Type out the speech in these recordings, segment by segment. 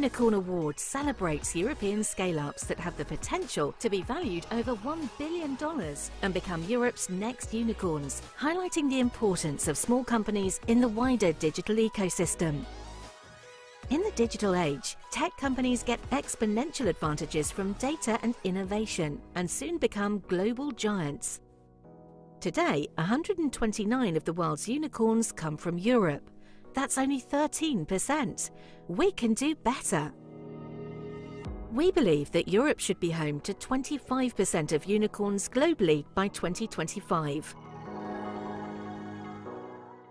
Unicorn Award celebrates European scale-ups that have the potential to be valued over $1 billion and become Europe's next unicorns, highlighting the importance of small companies in the wider digital ecosystem. In the digital age, tech companies get exponential advantages from data and innovation and soon become global giants. Today, 129 of the world's unicorns come from Europe. That's only 13%. We can do better. We believe that Europe should be home to 25% of unicorns globally by 2025.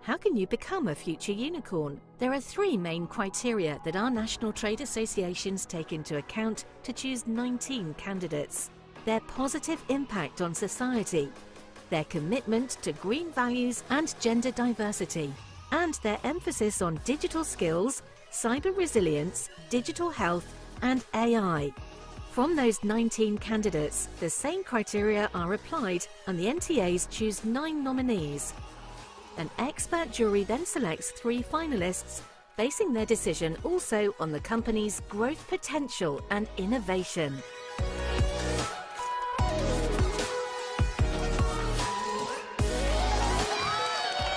How can you become a future unicorn? There are 3 main criteria that our national trade associations take into account to choose 19 candidates. Their positive impact on society, their commitment to green values and gender diversity, and their emphasis on digital skills, cyber resilience, digital health, and AI. From those 19 candidates, the same criteria are applied, and the NTAs choose 9 nominees. An expert jury then selects 3 finalists, basing their decision also on the company's growth potential and innovation.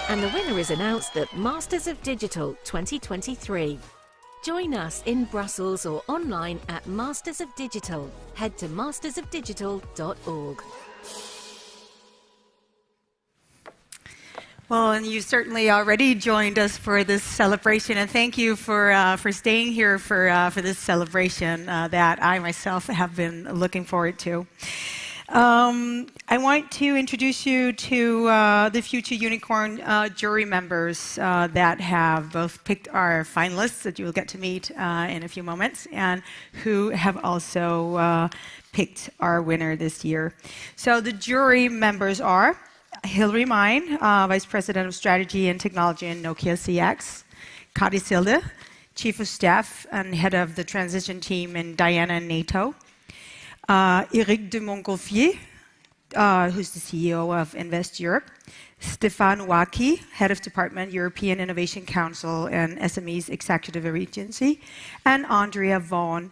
And the winner is announced at Masters of Digital 2023. Join us in Brussels or online at Masters of Digital. Head to mastersofdigital.org. Well, and you certainly already joined us for this celebration, and thank you for staying here for this celebration that I myself have been looking forward to. I want to introduce you to the Future Unicorn jury members that have both picked our finalists that you will get to meet in a few moments, and who have also picked our winner this year. So the jury members are Hilary Mine, Vice President of Strategy and Technology in Nokia CX, Kadi Silde, Chief of Staff and Head of the Transition Team in Diana and NATO, Eric de Montgolfier, who's the CEO of Invest Europe, Stefan Waki, Head of Department, European Innovation Council and SMEs Executive Agency, and Andrea Vaughan,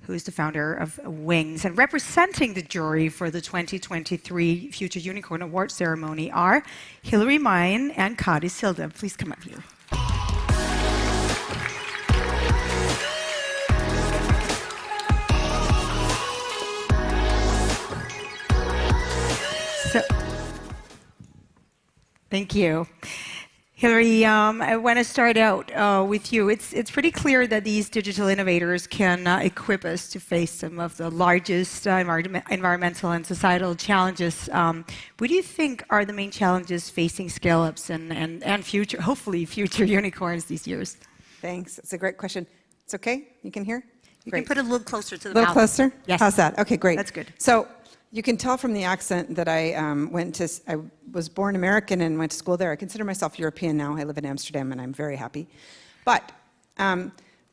who is the founder of Wings. And representing the jury for the 2023 Future Unicorn Award ceremony are Hilary Mine and Kadi Silde. Please come up here. Thank you. Hilary, I want to start out with you. It's pretty clear that these digital innovators can equip us to face some of the largest environmental and societal challenges. What do you think are the main challenges facing scale-ups and future, hopefully future unicorns these years? Thanks. It's a great question. It's okay? You can hear? You can put it a little closer to the mouth. A little closer? Yes. How's that? Okay, great. That's good. So you can tell from the accent that I was born American and went to school there. I consider myself European now. I live in Amsterdam and I'm very happy. But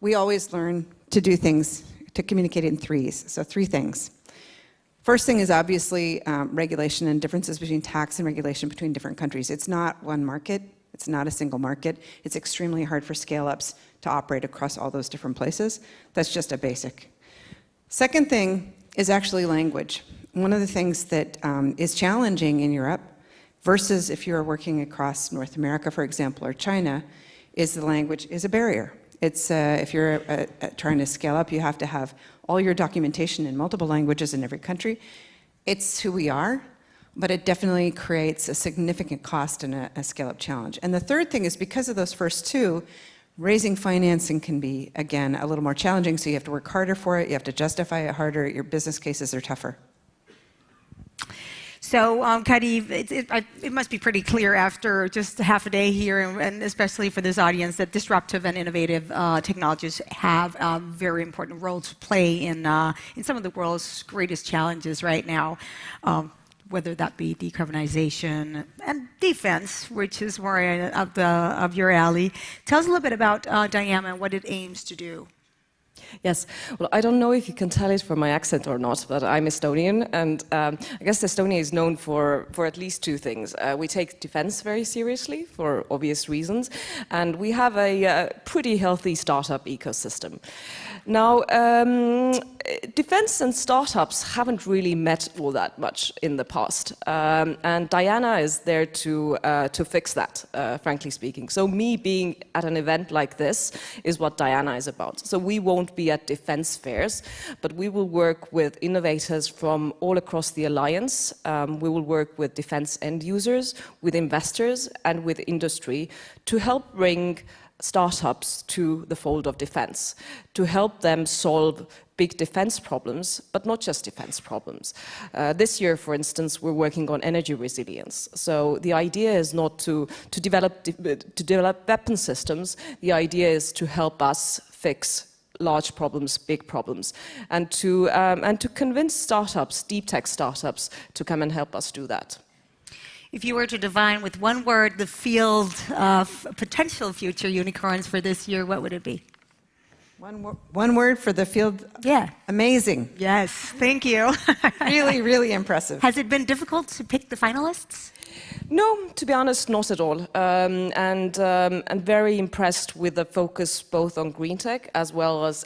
we always learn to do things, to communicate in 3s. So 3 things. First thing is obviously regulation and differences between tax and regulation between different countries. It's not one market. It's not a single market. It's extremely hard for scale-ups to operate across all those different places. That's just a basic. Second thing is actually language. One of the things that is challenging in Europe versus if you're working across North America, for example, or China, is the language is a barrier. It's if you're trying to scale up, you have to have all your documentation in multiple languages in every country. It's who we are, but it definitely creates a significant cost and a scale-up challenge. And the third thing is because of those first 2, raising financing can be, again, a little more challenging, so you have to work harder for it, you have to justify it harder, your business cases are tougher. So, Kadi, it must be pretty clear after just half a day here, and especially for this audience, that disruptive and innovative technologies have a very important role to play in some of the world's greatest challenges right now, whether that be decarbonization and defense, which is more of your alley. Tell us a little bit about Diana and what it aims to do. Yes. Well, I don't know if you can tell it from my accent or not, but I'm Estonian, and I guess Estonia is known for at least two things. We take defense very seriously, for obvious reasons, and we have a pretty healthy startup ecosystem. Now, defense and startups haven't really met all that much in the past, and Diana is there to fix that, frankly speaking. So me being at an event like this is what Diana is about. So we won't be at defense fairs, but we will work with innovators from all across the alliance. We will work with defense end users, with investors, and with industry to help bring startups to the fold of defense, to help them solve big defense problems, but not just defense problems. This year, for instance, we're working on energy resilience. So the idea is not to develop weapon systems. The idea is to help us fix large problems, big problems, and to convince startups, deep tech startups, to come and help us do that. If you were to define with one word the field of potential future unicorns for this year, what would it be? One word for the field? Yeah. Amazing. Yes, thank you. Really, really impressive. Has it been difficult to pick the finalists? No, to be honest, not at all. And I'm very impressed with the focus both on green tech as well as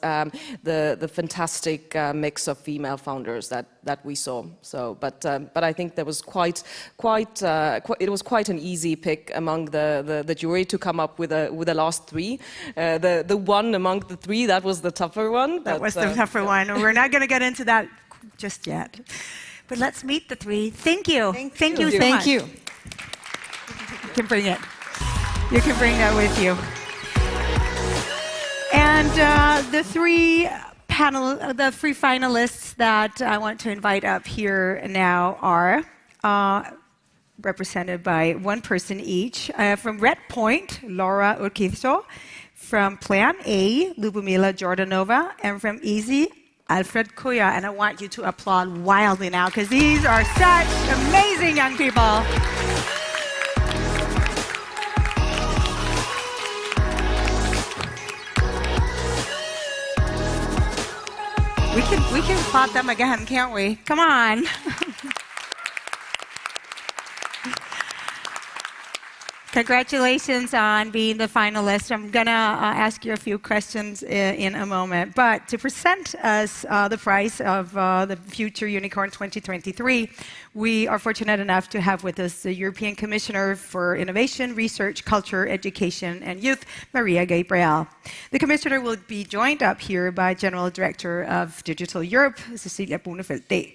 the fantastic mix of female founders that we saw. So, but I think there was it was quite an easy pick among the jury to come up with the last three. The one among the three, that was the tougher one. That was the tougher one. We're not going to get into that just yet. But let's meet the three. Thank you. Thank you so much. Thank you. You can bring it. You can bring that with you. And the three finalists that I want to invite up here now are represented by one person each. From Red Point, Laura Urquizo. From Plan A, Lubomila Jordanova. And from Easy, Alfred Kuya. And I want you to applaud wildly now, because these are such amazing young people. We can applaud them again, can't we? Come on. Congratulations on being the finalist. I'm going to ask you a few questions in a moment. But to present us the prize of the Future Unicorn 2023, we are fortunate enough to have with us the European Commissioner for Innovation, Research, Culture, Education and Youth, Maria Gabriel. The Commissioner will be joined up here by General Director of Digital Europe, Cecilia Bonefeld.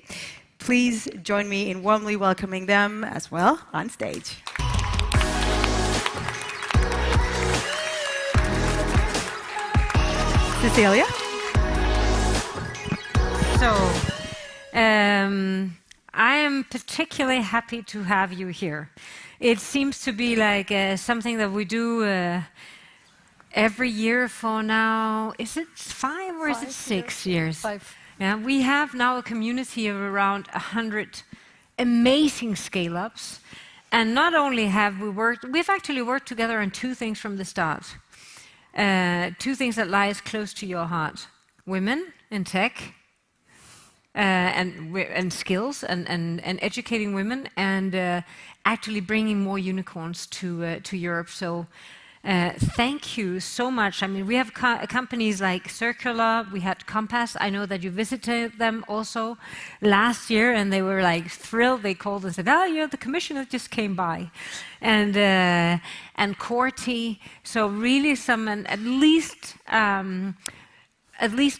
Please join me in warmly welcoming them as well on stage. Cecilia? So, I am particularly happy to have you here. It seems to be like something that we do every year for now. Is it 5 or is it 6 years? 5. Yeah, we have now a community of around 100 amazing scale-ups. And not only have we've actually worked together on two things from the start. Two things that lies close to your heart: women in tech, and skills, and educating women, and actually bringing more unicorns to Europe. So thank you so much. I mean, we have companies like Circular, we had Compass. I know that you visited them also last year, and they were like thrilled. They called and said, the commissioner just came by. And Corti. So really some, and at least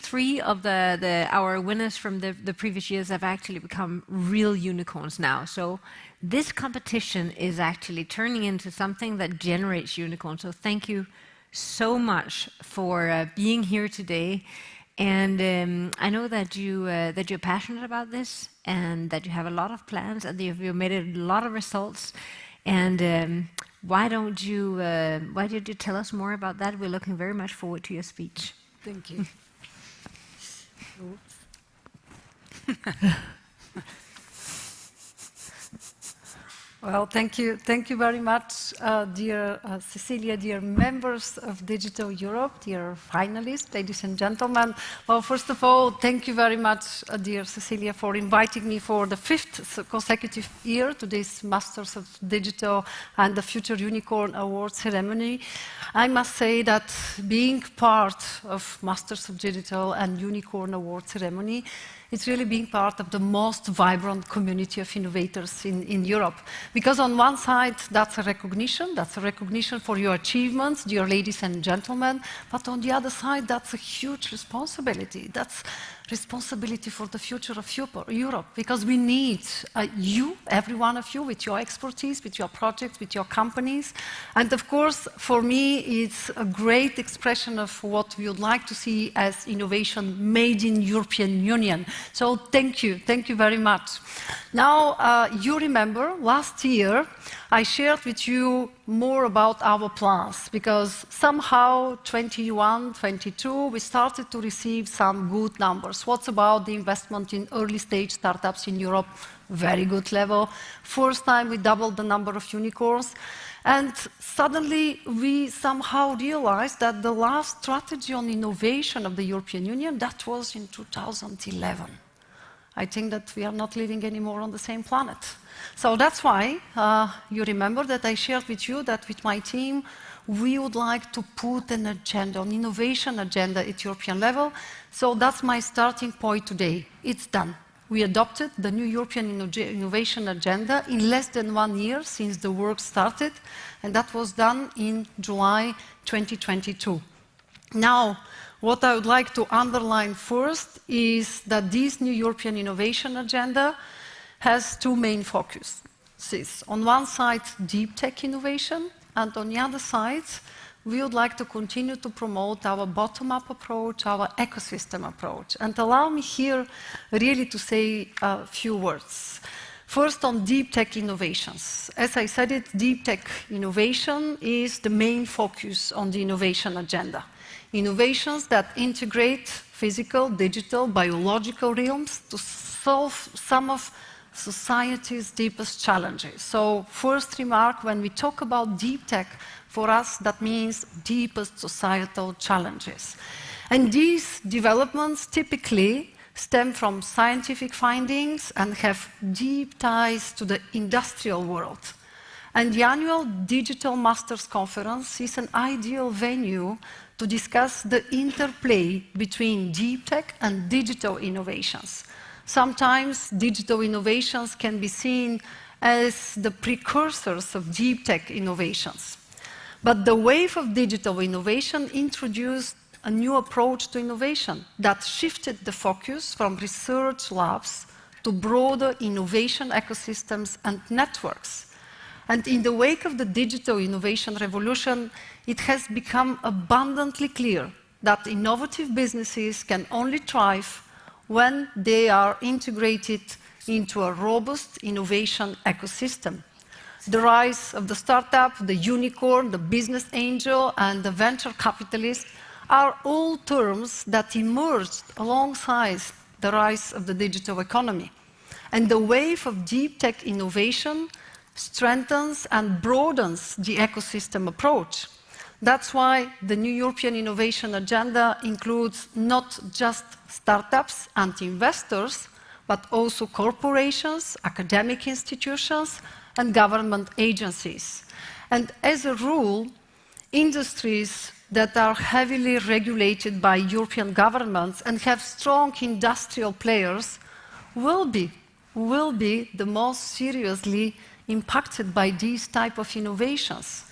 3 of our winners from the previous years have actually become real unicorns now. So this competition is actually turning into something that generates unicorns. So thank you so much for being here today. And I know that you're passionate about this, and that you have a lot of plans, and you've made a lot of results. And why don't you tell us more about that? We're looking very much forward to your speech. Thank you. Well, thank you. Thank you very much, dear Cecilia, dear members of Digital Europe, dear finalists, ladies and gentlemen. Well, first of all, thank you very much, dear Cecilia, for inviting me for the 5th consecutive year to this Masters of Digital and the Future Unicorn Award ceremony. I must say that being part of Masters of Digital and Unicorn Award ceremony, it's really being part of the most vibrant community of innovators in Europe. Because on one side, that's a recognition for your achievements, dear ladies and gentlemen, but on the other side, that's a huge responsibility. That's responsibility for the future of Europe, because we need you, every one of you, with your expertise, with your projects, with your companies. And of course, for me, it's a great expression of what we would like to see as innovation made in European Union. So thank you very much. Now, you remember last year, I shared with you more about our plans, because somehow 21, 22, we started to receive some good numbers. What's about the investment in early stage startups in Europe? Very good level. First time we doubled the number of unicorns. And suddenly we somehow realized that the last strategy on innovation of the European Union, that was in 2011. I think that we are not living anymore on the same planet. So that's why you remember that I shared with you that with my team, we would like to put an agenda, an innovation agenda at European level. So that's my starting point today. It's done. We adopted the new European Innovation Agenda in less than 1 year since the work started, and that was done in July 2022. Now, what I would like to underline first is that this new European Innovation Agenda has two main focuses. On one side, deep tech innovation, and on the other side, we would like to continue to promote our bottom-up approach, our ecosystem approach. And allow me here really to say a few words. First, on deep tech innovations. As I said it, deep tech innovation is the main focus on the innovation agenda. Innovations that integrate physical, digital, biological realms to solve some of society's deepest challenges. So, first remark, when we talk about deep tech, for us that means deepest societal challenges. And these developments typically stem from scientific findings and have deep ties to the industrial world. And the annual Digital Masters Conference is an ideal venue to discuss the interplay between deep tech and digital innovations. Sometimes digital innovations can be seen as the precursors of deep tech innovations. But the wave of digital innovation introduced a new approach to innovation that shifted the focus from research labs to broader innovation ecosystems and networks. And in the wake of the digital innovation revolution, it has become abundantly clear that innovative businesses can only thrive when they are integrated into a robust innovation ecosystem. The rise of the startup, the unicorn, the business angel, and the venture capitalist are all terms that emerged alongside the rise of the digital economy. And the wave of deep tech innovation strengthens and broadens the ecosystem approach. That's why the new European Innovation Agenda includes not just startups and investors, but also corporations, academic institutions, and government agencies. And as a rule, industries that are heavily regulated by European governments and have strong industrial players will be the most seriously impacted by these type of innovations.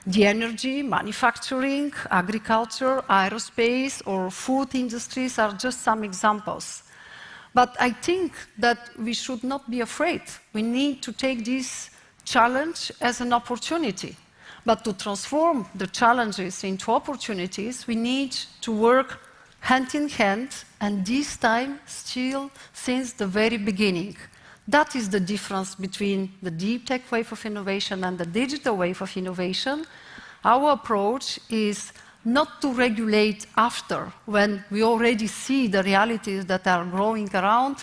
The energy, manufacturing, agriculture, aerospace, or food industries are just some examples. But I think that we should not be afraid. We need to take this challenge as an opportunity. But to transform the challenges into opportunities, we need to work hand in hand, and this time still since the very beginning. That is the difference between the deep tech wave of innovation and the digital wave of innovation. Our approach is not to regulate after, when we already see the realities that are growing around,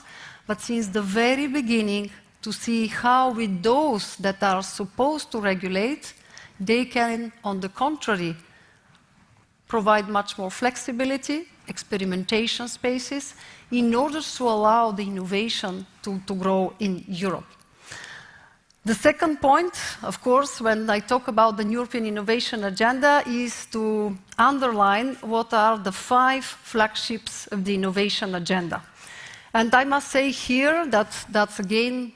but since the very beginning, to see how with those that are supposed to regulate, they can, on the contrary, provide much more flexibility, experimentation spaces, in order to allow the innovation to grow in Europe. The second point, of course, when I talk about the European Innovation Agenda, is to underline what are the 5 flagships of the innovation agenda. And I must say here that that's again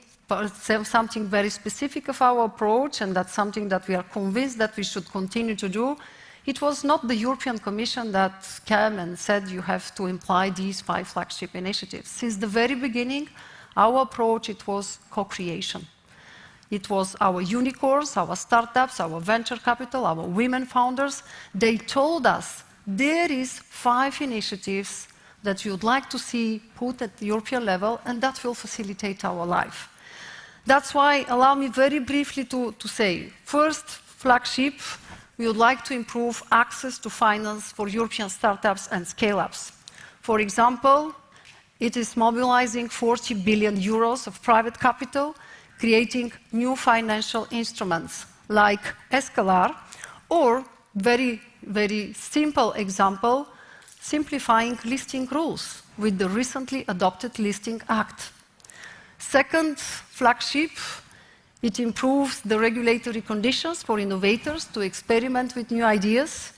something very specific of our approach, and that's something that we are convinced that we should continue to do. It was not the European Commission that came and said you have to imply these 5 flagship initiatives. Since the very beginning, our approach, it was co-creation. It was our unicorns, our startups, our venture capital, our women founders. They told us there is 5 initiatives that we would like to see put at the European level, and that will facilitate our life. That's why, allow me very briefly to say, first flagship, we would like to improve access to finance for European startups and scale-ups. For example, it is mobilizing 40 billion euros of private capital, creating new financial instruments like Escalar, or very, very simple example, simplifying listing rules with the recently adopted Listing Act. Second flagship, it improves the regulatory conditions for innovators to experiment with new ideas.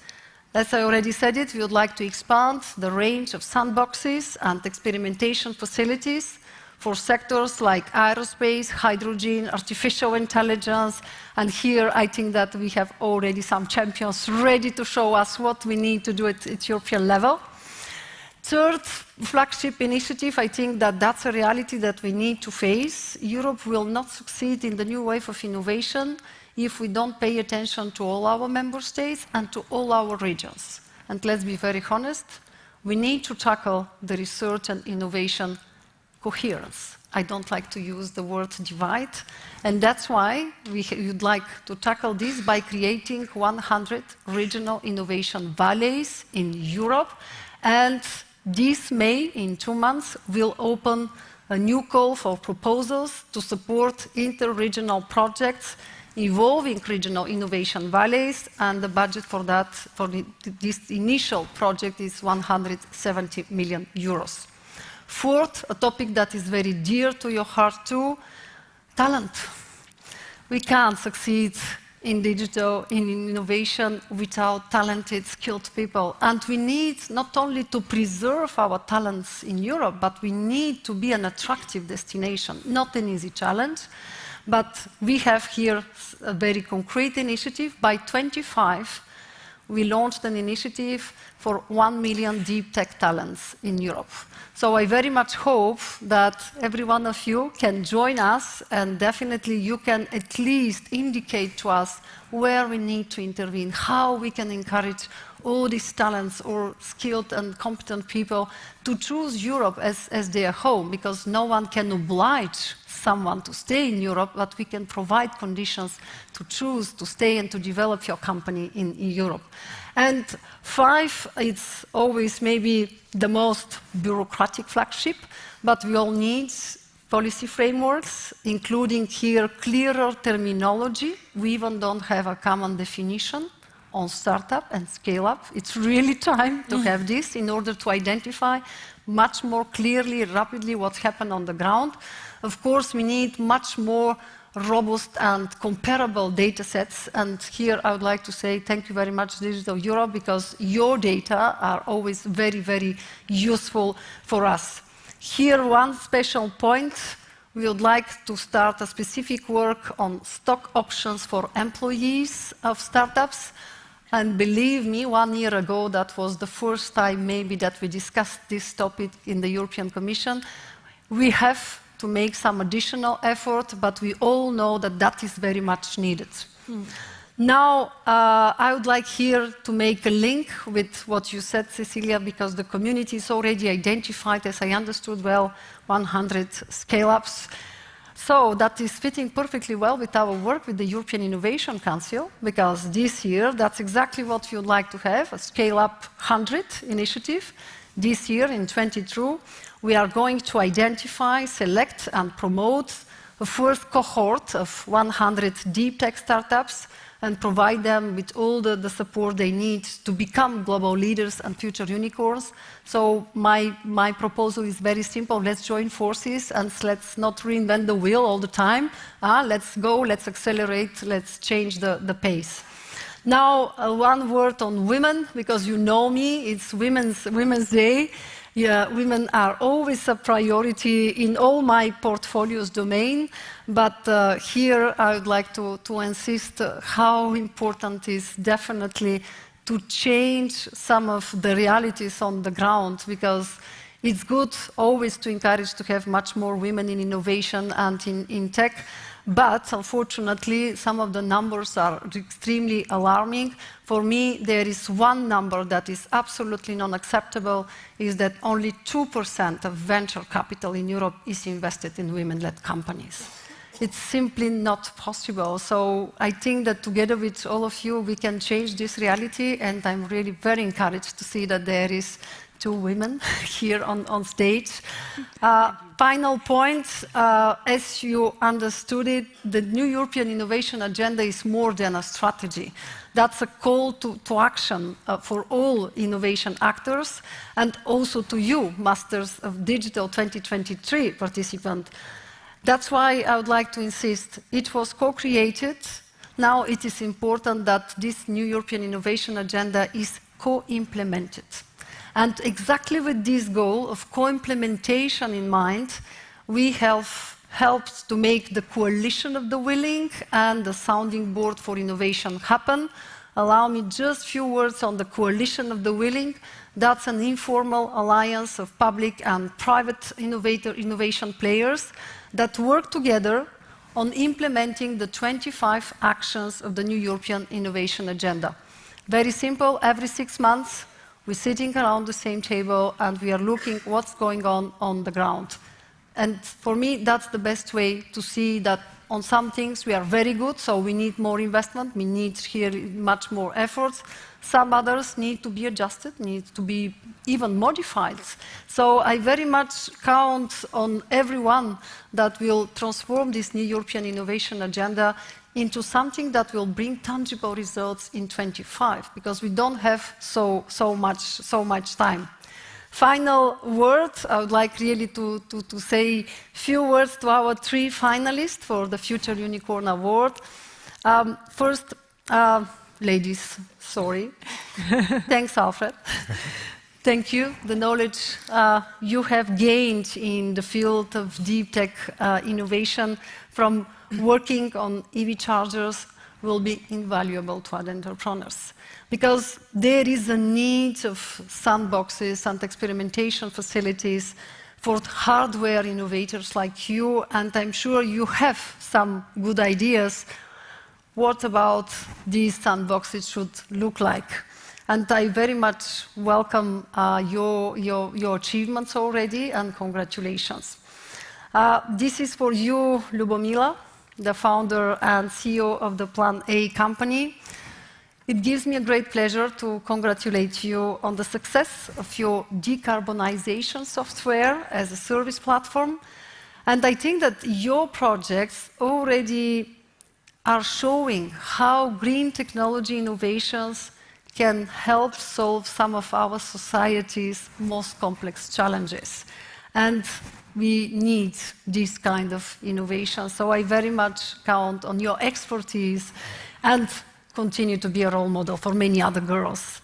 As I already said it, we would like to expand the range of sandboxes and experimentation facilities for sectors like aerospace, hydrogen, artificial intelligence, and here I think that we have already some champions ready to show us what we need to do at European level. Third flagship initiative, I think that that's a reality that we need to face. Europe will not succeed in the new wave of innovation if we don't pay attention to all our member states and to all our regions. And let's be very honest, we need to tackle the research and innovation coherence. I don't like to use the word divide, and that's why we would like to tackle this by creating 100 regional innovation valleys in Europe, and this May, in 2 months, will open a new call for proposals to support inter-regional projects involving regional innovation valleys, and the budget for that, for this initial project, is 170 million euros. Fourth, a topic that is very dear to your heart too, talent. We can't succeed in digital, in innovation, without talented, skilled people. And we need not only to preserve our talents in Europe, but we need to be an attractive destination. Not an easy challenge, but we have here a very concrete initiative. By 2025, we launched an initiative for 1 million deep tech talents in Europe. So I very much hope that every one of you can join us, and definitely you can at least indicate to us where we need to intervene, how we can encourage all these talents or skilled and competent people to choose Europe as their home, because no one can oblige someone to stay in Europe, but we can provide conditions to choose to stay and to develop your company in Europe. And 5, it's always maybe the most bureaucratic flagship, but we all need policy frameworks, including here clearer terminology. We even don't have a common definition on startup and scale-up. It's really time to have this in order to identify much more clearly, rapidly what's happened on the ground. Of course, we need much more robust and comparable data sets. And here I would like to say thank you very much, Digital Europe, because your data are always very, very useful for us. Here, one special point, we would like to start a specific work on stock options for employees of startups. And believe me, 1 year ago, that was the first time maybe that we discussed this topic in the European Commission. We have to make some additional effort, but we all know that that is very much needed. Now, I would like here to make a link with what you said, Cecilia, because the community is already identified, as I understood well, 100 scale-ups. So that is fitting perfectly well with our work with the European Innovation Council, because this year, that's exactly what we would like to have, a Scale-Up 100 initiative. This year, in 2022, we are going to identify, select, and promote a first cohort of 100 deep tech startups and provide them with all the support they need to become global leaders and future unicorns. So my proposal is very simple. Let's join forces and let's not reinvent the wheel all the time. Let's go, let's accelerate, let's change the pace. Now, one word on women, because you know me, it's Women's Day. Yeah, women are always a priority in all my portfolio's domain, but here I would like to insist how important it is definitely to change some of the realities on the ground, because it's good always to encourage to have much more women in innovation and in tech. But unfortunately, some of the numbers are extremely alarming. For me, there is one number that is absolutely unacceptable, is that only 2% of venture capital in Europe is invested in women-led companies. It's simply not possible. So I think that together with all of you, we can change this reality, and I'm really very encouraged to see that there is 2 women here on stage. Final point, as you understood it, the new European Innovation Agenda is more than a strategy. That's a call to action for all innovation actors, and also to you, Masters of Digital 2023 participants. That's why I would like to insist, it was co-created. Now it is important that this new European Innovation Agenda is co-implemented. And exactly with this goal of co-implementation in mind, we have helped to make the coalition of the willing and the sounding board for innovation happen. Allow me just a few words on the coalition of the willing. That's an informal alliance of public and private innovation players that work together on implementing the 25 actions of the new European Innovation Agenda. Very simple, every 6 months, we're sitting around the same table and we are looking what's going on the ground. And for me, that's the best way to see that on some things we are very good, so we need more investment, we need here much more efforts. Some others need to be adjusted, need to be even modified. So I very much count on everyone that will transform this new European Innovation Agenda into something that will bring tangible results in 25, because we don't have so much time. Final word, I would like really to say a few words to our 3 finalists for the Future Unicorn Award. First, ladies, sorry. Thanks, Alfred. Thank you. The knowledge you have gained in the field of deep tech innovation from working on EV chargers will be invaluable to other entrepreneurs, because there is a need of sandboxes and experimentation facilities for hardware innovators like you, and I'm sure you have some good ideas what about these sandboxes should look like. And I very much welcome your achievements already, and congratulations. This is for you, Lubomila, the founder and CEO of the Plan A company. It gives me a great pleasure to congratulate you on the success of your decarbonization software as a service platform. And I think that your projects already are showing how green technology innovations can help solve some of our society's most complex challenges. And we need this kind of innovation. So I very much count on your expertise and continue to be a role model for many other girls.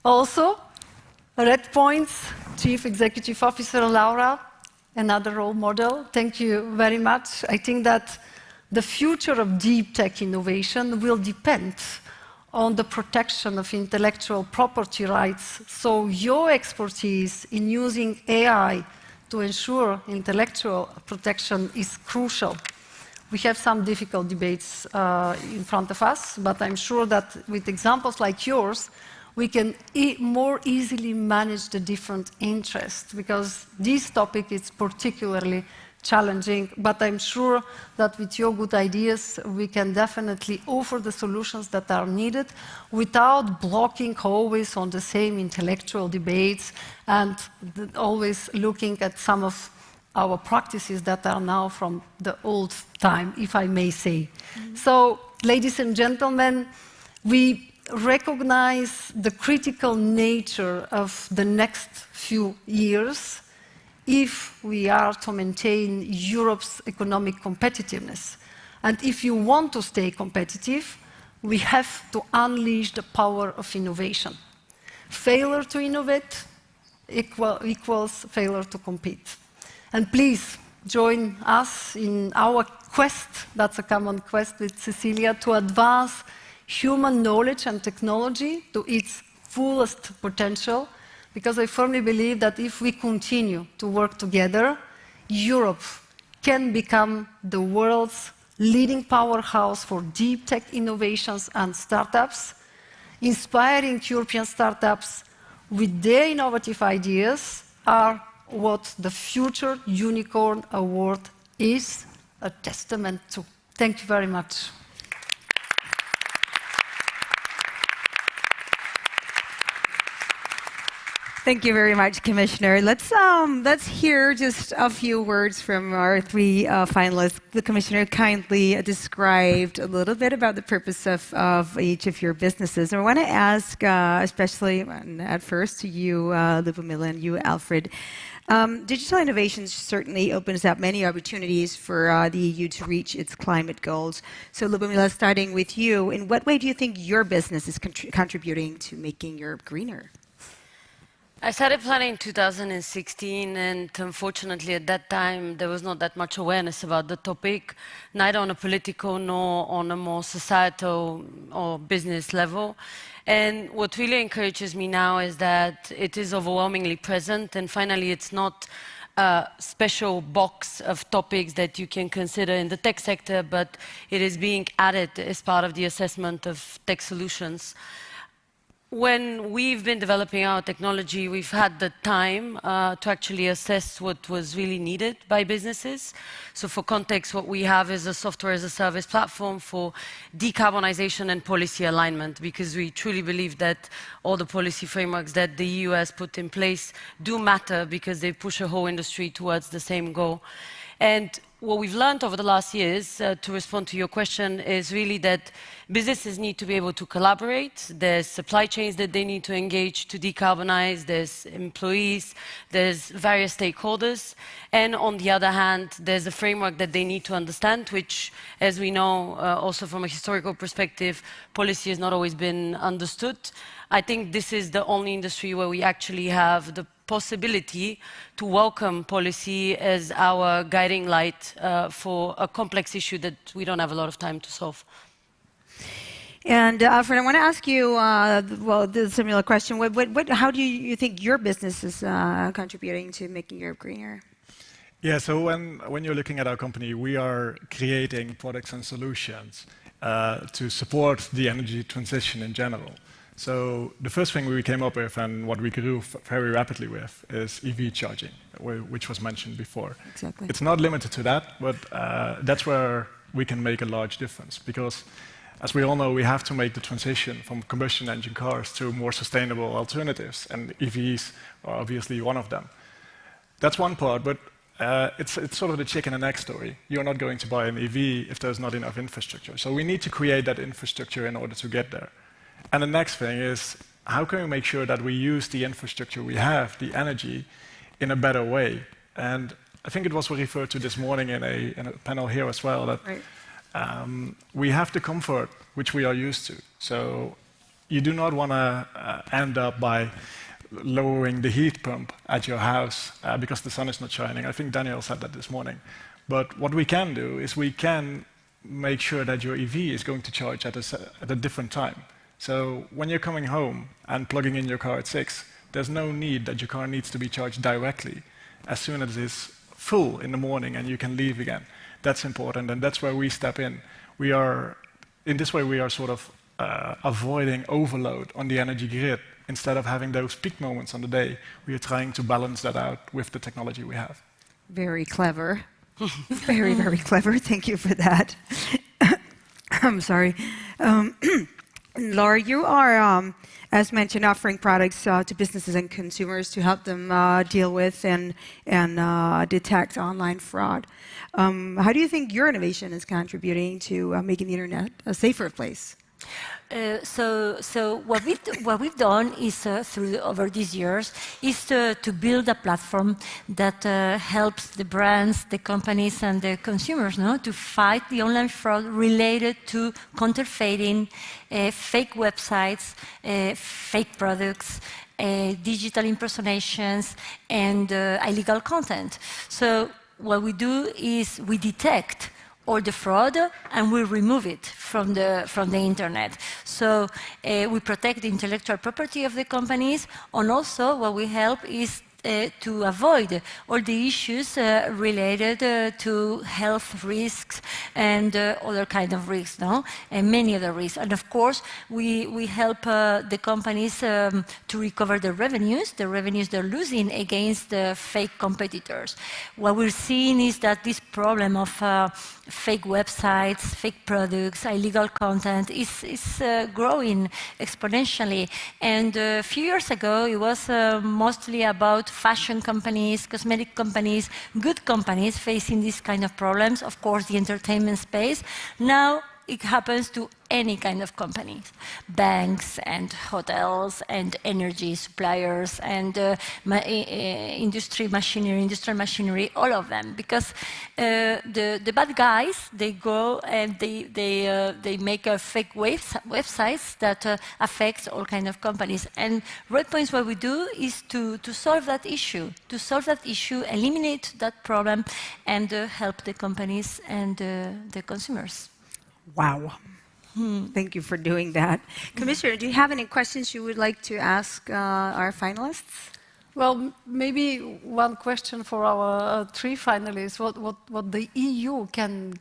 Also, Red Point's Chief Executive Officer, Laura, another role model. Thank you very much. I think that the future of deep tech innovation will depend on the protection of intellectual property rights. So your expertise in using AI to ensure intellectual protection is crucial. We have some difficult debates in front of us, but I'm sure that with examples like yours, we can more easily manage the different interests, because this topic is particularly challenging, but I'm sure that with your good ideas, we can definitely offer the solutions that are needed without blocking always on the same intellectual debates and always looking at some of our practices that are now from the old time, if I may say. So, ladies and gentlemen, we recognize the critical nature of the next few years if we are to maintain Europe's economic competitiveness. And if you want to stay competitive, we have to unleash the power of innovation. Failure to innovate equals failure to compete. And please join us in our quest, that's a common quest with Cecilia, to advance human knowledge and technology to its fullest potential, because I firmly believe that if we continue to work together, Europe can become the world's leading powerhouse for deep tech innovations and startups, inspiring European startups with their innovative ideas are what the Future Unicorn Award is a testament to. Thank you very much. Thank you very much, Commissioner. Let's hear just a few words from our three finalists. The Commissioner kindly described a little bit about the purpose of each of your businesses. And I want to ask, especially at first, to you, Lubomila, and you, Alfred. Digital innovation certainly opens up many opportunities for the EU to reach its climate goals. So, Lubomila, starting with you, in what way do you think your business is contributing to making Europe greener? I started planning in 2016, and unfortunately at that time there was not that much awareness about the topic, neither on a political nor on a more societal or business level. And what really encourages me now is that it is overwhelmingly present, and finally it's not a special box of topics that you can consider in the tech sector, but it is being added as part of the assessment of tech solutions. When we've been developing our technology, we've had the time to actually assess what was really needed by businesses. So for context, what we have is a software as a service platform for decarbonization and policy alignment, because we truly believe that all the policy frameworks that the EU has put in place do matter because they push a whole industry towards the same goal. And what we've learned over the last years, to respond to your question, is really that businesses need to be able to collaborate. There's supply chains that they need to engage to decarbonize. There's employees. There's various stakeholders. And on the other hand, there's a framework that they need to understand, which, as we know, also from a historical perspective, policy has not always been understood. I think this is the only industry where we actually have the possibility to welcome policy as our guiding light for a complex issue that we don't have a lot of time to solve. And Alfred, I want to ask you, well, the similar question. How do you think your business is contributing to making Europe greener? Yeah, so when you're looking at our company, we are creating products and solutions to support the energy transition in general. So the first thing we came up with, and what we grew very rapidly with, is EV charging, which was mentioned before. Exactly. It's not limited to that, but that's where we can make a large difference. Because, as we all know, we have to make the transition from combustion engine cars to more sustainable alternatives, and EVs are obviously one of them. That's one part, but it's sort of the chicken and egg story. You're not going to buy an EV if there's not enough infrastructure. So we need to create that infrastructure in order to get there. And the next thing is, how can we make sure that we use the infrastructure we have, the energy, in a better way? And I think it was referred to this morning in a panel here as well, that we have the comfort which we are used to. So you do not want to end up by lowering the heat pump at your house because the sun is not shining. I think Daniel said that this morning. But what we can do is we can make sure that your EV is going to charge at a different time. So when you're coming home and plugging in your car at 6, there's no need that your car needs to be charged directly as soon as it's full in the morning and you can leave again. That's important, and that's where we step in. In this way, we are sort of avoiding overload on the energy grid. Instead of having those peak moments on the day, we are trying to balance that out with the technology we have. Very clever. Very, very clever. Thank you for that. I'm sorry. Laura, you are, as mentioned, offering products to businesses and consumers to help them deal with and detect online fraud. How do you think your innovation is contributing to making the internet a safer place? So what we've done is over these years is to build a platform that helps the brands, the companies, and the consumers to fight the online fraud related to counterfeiting, fake websites, fake products, digital impersonations, and illegal content. So what we do is we detect all the fraud and we remove it from the internet. So we protect the intellectual property of the companies, and also what we help is to avoid all the issues related to health risks and other kind of risks, and many other risks. And of course, we help the companies to recover the revenues they're losing against the fake competitors. What we're seeing is that this problem of fake websites, fake products, illegal content is growing exponentially. And a few years ago, it was mostly about fashion companies, cosmetic companies, good companies facing these kind of problems. Of course, the entertainment space. Now it happens to any kind of companies, banks and hotels and energy suppliers and industrial machinery, all of them. Because the bad guys, they go and they make fake websites that affects all kind of companies. And Redpoints, what we do is to solve that issue, eliminate that problem, and help the companies and the consumers. Wow. Thank you for doing that. Commissioner, do you have any questions you would like to ask our finalists? Well, maybe one question for our three finalists: what the EU can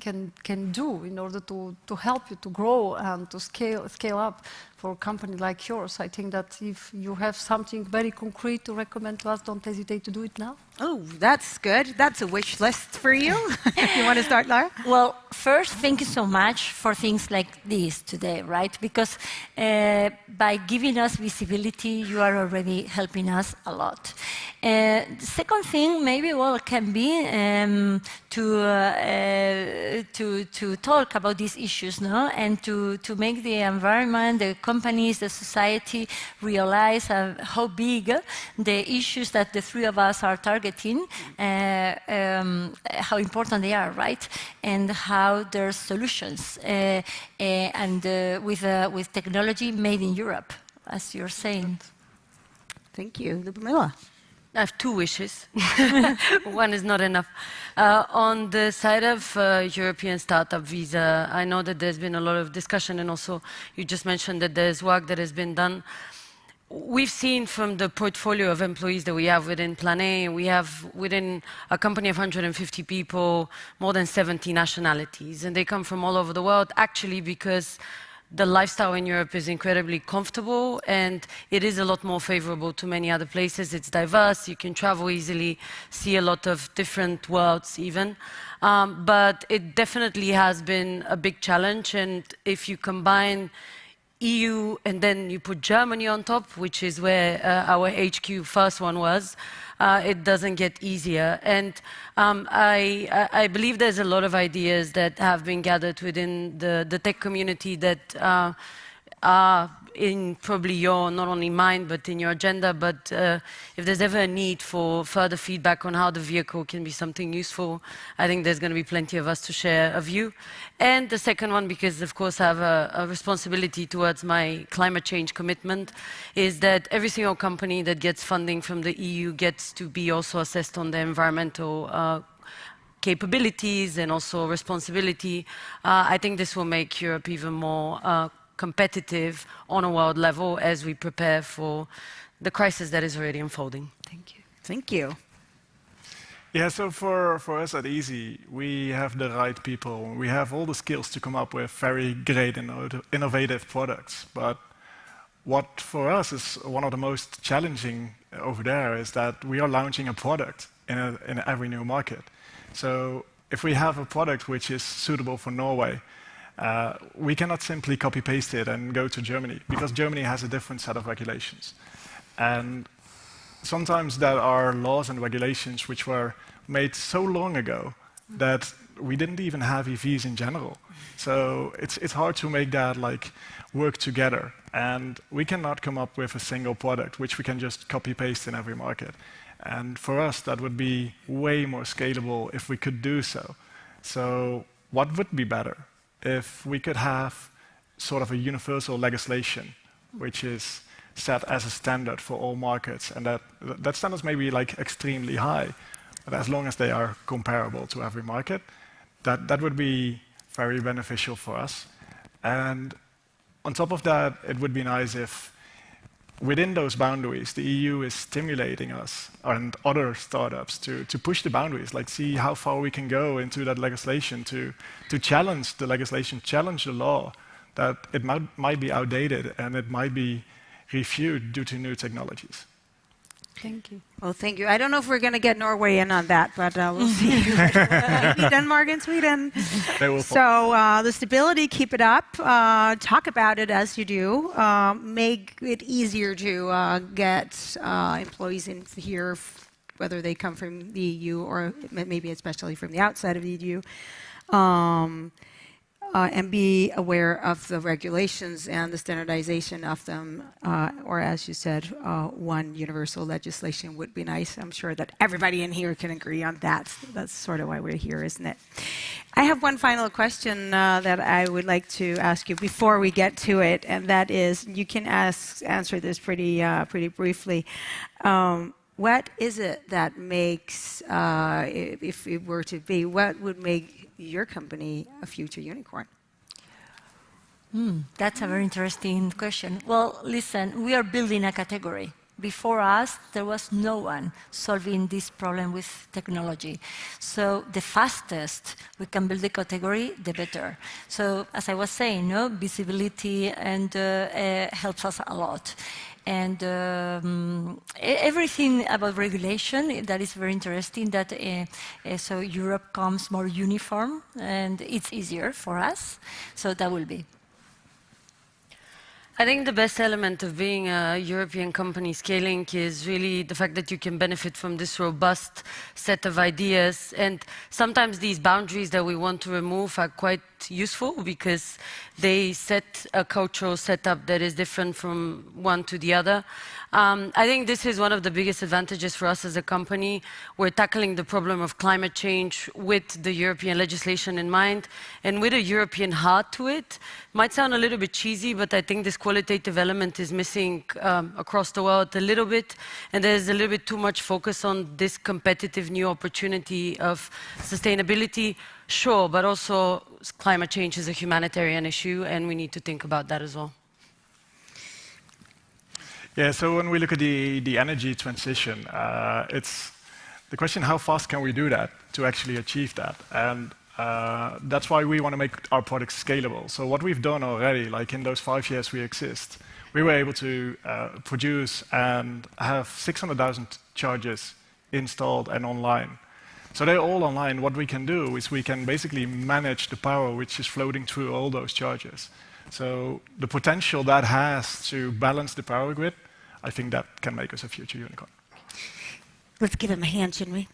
do in order to help you to grow and to scale up for a company like yours. I think that if you have something very concrete to recommend to us, don't hesitate to do it now. Oh, that's good. That's a wish list for you. You want to start, Laura? Well, first, thank you so much for things like this today, right? Because by giving us visibility, you are already helping us a lot. The second thing, maybe, can be to talk about these issues, and to make the environment, the companies, the society realize how big the issues that the three of us are targeting, how important they are, right? And how there's solutions, and with technology made in Europe, as you're saying. Thank you. Ludmila? I have two wishes. One is not enough. On the side of European startup visa, I know that there's been a lot of discussion, and also you just mentioned that there's work that has been done. We've seen from the portfolio of employees that we have within Planet, we have within a company of 150 people, more than 70 nationalities, and they come from all over the world, actually because the lifestyle in Europe is incredibly comfortable, and it is a lot more favorable to many other places. It's diverse, you can travel easily, see a lot of different worlds even. But it definitely has been a big challenge, and if you combine EU and then you put Germany on top, which is where our HQ first one was, it doesn't get easier. And I believe there's a lot of ideas that have been gathered within the tech community that are in probably your, not only mine, but in your agenda. But if there's ever a need for further feedback on how the vehicle can be something useful, I think there's going to be plenty of us to share a view. And the second one, because of course I have a responsibility towards my climate change commitment, is that every single company that gets funding from the EU gets to be also assessed on their environmental capabilities and also responsibility. I think this will make Europe even more competitive on a world level as we prepare for the crisis that is already unfolding. Thank you. Thank you. Yeah, so for us at Easy, we have the right people. We have all the skills to come up with very great and innovative products. But what for us is one of the most challenging over there is that we are launching a product in every new market. So if we have a product which is suitable for Norway, We cannot simply copy-paste it and go to Germany, because Germany has a different set of regulations. And sometimes there are laws and regulations which were made so long ago that we didn't even have EVs in general. So it's hard to make that work together. And we cannot come up with a single product which we can just copy-paste in every market. And for us, that would be way more scalable if we could do so. So what would be better? If we could have sort of a universal legislation which is set as a standard for all markets, and that standards may be extremely high, but as long as they are comparable to every market, that would be very beneficial for us. And on top of that, it would be nice if within those boundaries, the EU is stimulating us and other startups to push the boundaries, see how far we can go into that legislation, to challenge the legislation, challenge the law, that it might be outdated and it might be reviewed due to new technologies. Thank you. Well, thank you. I don't know if we're going to get Norway in on that, but we'll see. Maybe Denmark and Sweden. So the stability, keep it up. Talk about it as you do. Make it easier to get employees in here, whether they come from the EU or maybe especially from the outside of the EU. And be aware of the regulations and the standardization of them, or as you said, one universal legislation would be nice. I'm sure that everybody in here can agree on that. That's sort of why we're here, isn't it? I have one final question that I would like to ask you before we get to it, and that is, you can answer this pretty briefly. What is it that makes, if it were to be, what would make your company a future unicorn? That's a very interesting question. Well, listen, we are building a category. Before us, there was no one solving this problem with technology. So the fastest we can build the category, the better. So as I was saying, visibility and helps us a lot. And everything about regulation, that is very interesting, that so Europe comes more uniform and it's easier for us. So that will be. I think the best element of being a European company scaling is really the fact that you can benefit from this robust set of ideas. And sometimes these boundaries that we want to remove are quite useful because they set a cultural setup that is different from one to the other. I think this is one of the biggest advantages for us as a company. We're tackling the problem of climate change with the European legislation in mind and with a European heart to it. Might sound a little bit cheesy, but I think this qualitative element is missing across the world a little bit, and there's a little bit too much focus on this competitive new opportunity of sustainability. Sure, but also climate change is a humanitarian issue, and we need to think about that as well. Yeah, so when we look at the energy transition, it's the question, how fast can we do that to actually achieve that? And that's why we want to make our products scalable. So what we've done already, in those 5 years we exist, we were able to produce and have 600,000 chargers installed and online. So they're all online. What we can do is we can basically manage the power which is floating through all those chargers. So the potential that has to balance the power grid, I think that can make us a future unicorn. Let's give him a hand, shouldn't we?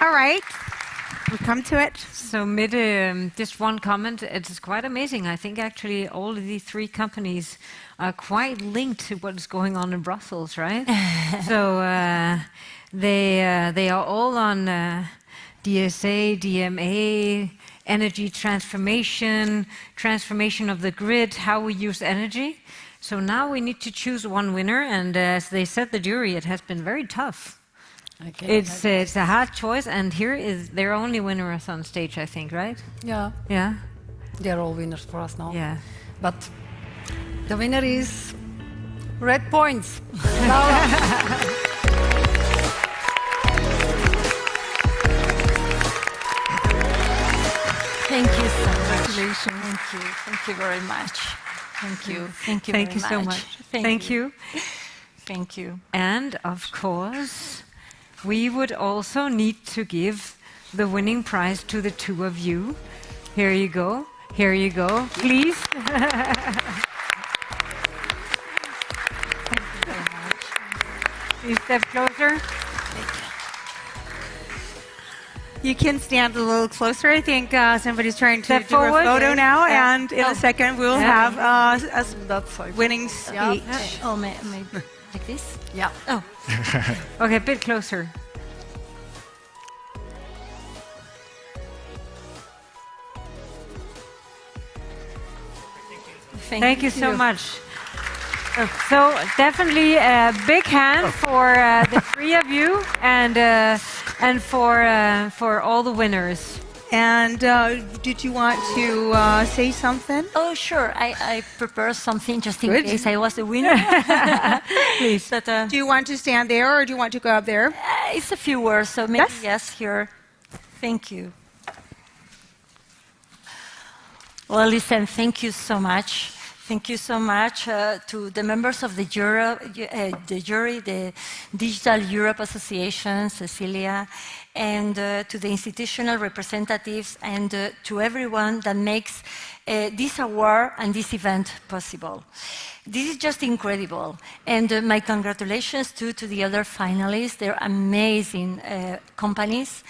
All right, we'll come to it. So just one comment, it's quite amazing. I think actually all of these three companies are quite linked to what is going on in Brussels, right? So they are all on DSA, DMA, energy transformation, transformation of the grid, how we use energy. So now we need to choose one winner, and as they said, the jury, it has been very tough. It's a hard choice, and here is their only winner is on stage, I think, right? Yeah. Yeah. They're all winners for us now. Yeah. But the winner is red points. Thank you so much. Congratulations. Thank you. Thank you very much. Thank you. Thank you very much. So much. Thank you. Thank you. And of course, we would also need to give the winning prize to the two of you. Here you go. Here you go. Please. Thank you very much. Please step closer. You can stand a little closer. I think somebody's trying to Step do a forward. photo now, Yeah. and in a second we'll have a winning speech. Oh, maybe like this? Yeah. Oh, Okay, a bit closer. Thank you so much. So definitely a big hand for the three of you and for all the winners. And did you want to say something? oh, sure. I prepared something just in Good. case I was the winner. Please. But, Do you want to stand there, or do you want to go up there? it's a few words, so maybe Yes? yes here. Thank you. Well, listen, thank you so much. Thank you so much to the members of the jury, the Digital Europe Association, Cecilia, and to the institutional representatives, and to everyone that makes this award and this event possible. This is just incredible. And my congratulations to the other finalists. They're amazing companies.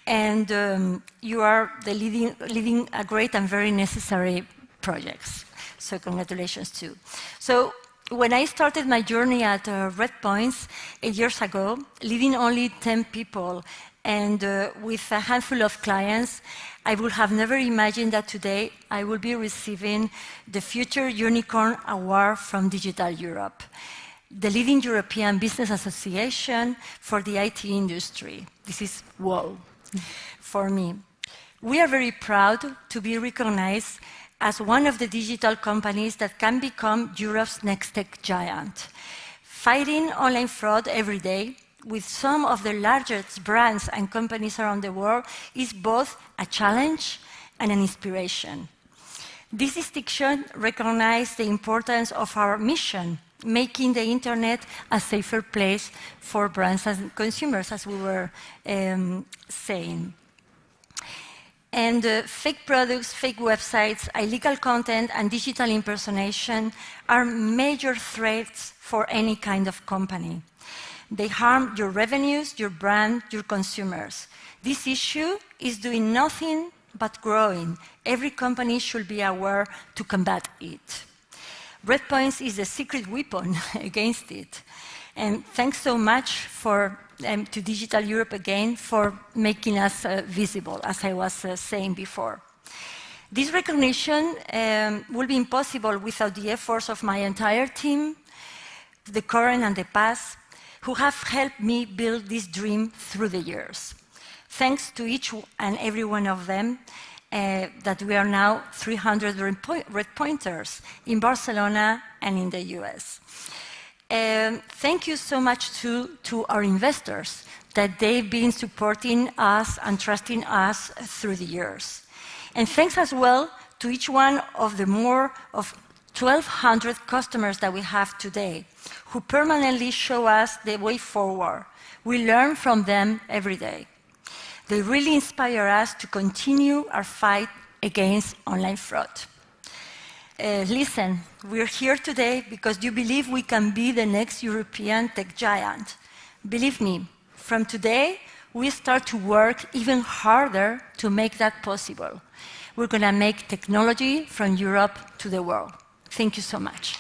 And you are leading a great and very necessary projects. So congratulations too. So when I started my journey at Redpoints 8 years ago, leading only 10 people and with a handful of clients, I would have never imagined that today I will be receiving the Future Unicorn Award from Digital Europe, the leading European business association for the IT industry. This is wow for me. We are very proud to be recognized as one of the digital companies that can become Europe's next tech giant. Fighting online fraud every day with some of the largest brands and companies around the world is both a challenge and an inspiration. This distinction recognizes the importance of our mission, making the internet a safer place for brands and consumers, as we were saying. And fake products, fake websites, illegal content, and digital impersonation are major threats for any kind of company. They harm your revenues, your brand, your consumers. This issue is doing nothing but growing. Every company should be aware to combat it. Redpoints is a secret weapon against it. And thanks so much to Digital Europe again for making us visible, as I was saying before. This recognition will be impossible without the efforts of my entire team, the current and the past, who have helped me build this dream through the years. Thanks to each and every one of them, that we are now 300 Redpointers in Barcelona and in the US. Thank you so much to our investors that they've been supporting us and trusting us through the years. And thanks as well to each one of the more of 1,200 customers that we have today, who permanently show us the way forward. We learn from them every day. They really inspire us to continue our fight against online fraud. Listen, we're here today because you believe we can be the next European tech giant. Believe me, from today, we start to work even harder to make that possible. We're going to make technology from Europe to the world. Thank you so much.